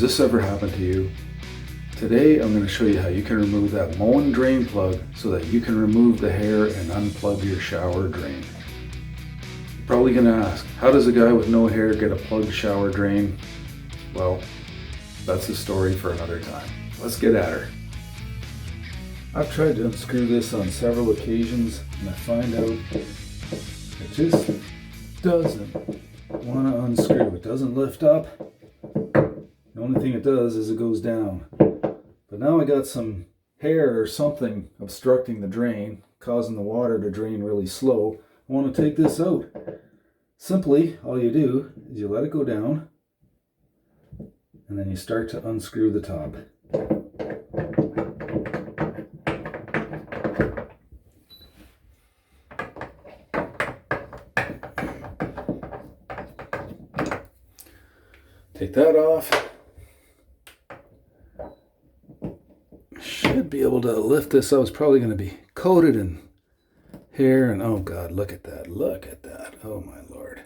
this ever happened to you? Today I'm going to show you how you can remove that Moen drain plug so that you can remove the hair and unplug your shower drain. You're probably going to ask, how does a guy with no hair get a plugged shower drain? Well, that's a story for another time. Let's get at her. I've tried to unscrew this on several occasions and I find out it just doesn't want to unscrew. It doesn't lift up. The only thing it does is it goes down. But now I got some hair or something obstructing the drain, causing the water to drain really slow. I want to take this out. Simply, all you do is you let it go down and then you start to unscrew the top. Take that off. Should be able to lift this up. It's probably going to be coated in hair and oh God, look at that. Look at that. Oh my Lord.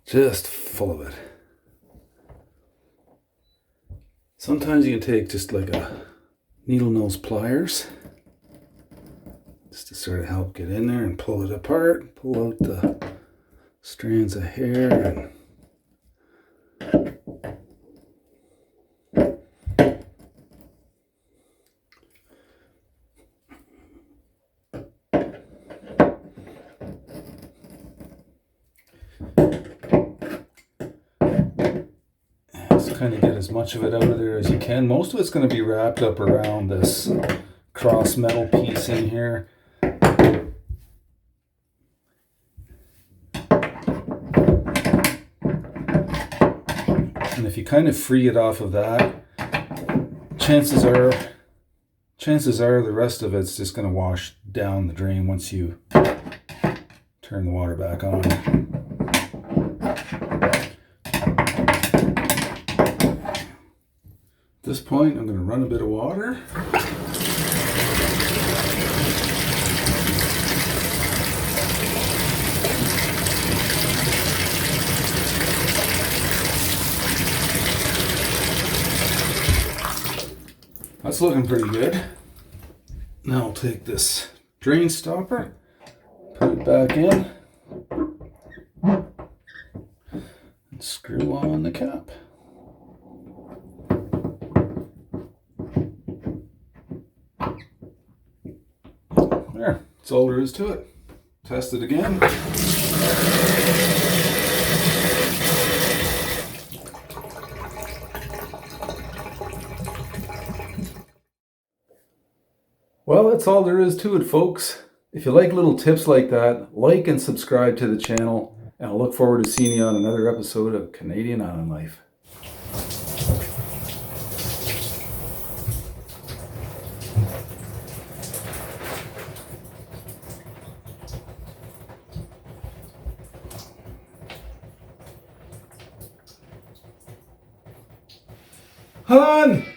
Just full of it. Sometimes you can take just like a needle nose pliers just to sort of help get in there and pull it apart, pull out the strands of hair and just kind of get as much of it out of there as you can. Most of it's going to be wrapped up around this cross metal piece in here. And if you kind of free it off of that, chances are the rest of it's just going to wash down the drain once you turn the water back on. At this point, I'm going to run a bit of water. That's looking pretty good. Now I'll take this drain stopper, put it back in, and screw on the cap. There, that's all there is to it. Test it again. Well, that's all there is to it, folks. If you like little tips like that, like and subscribe to the channel, and I'll look forward to seeing you on another episode of Canadian Island Life. Hon!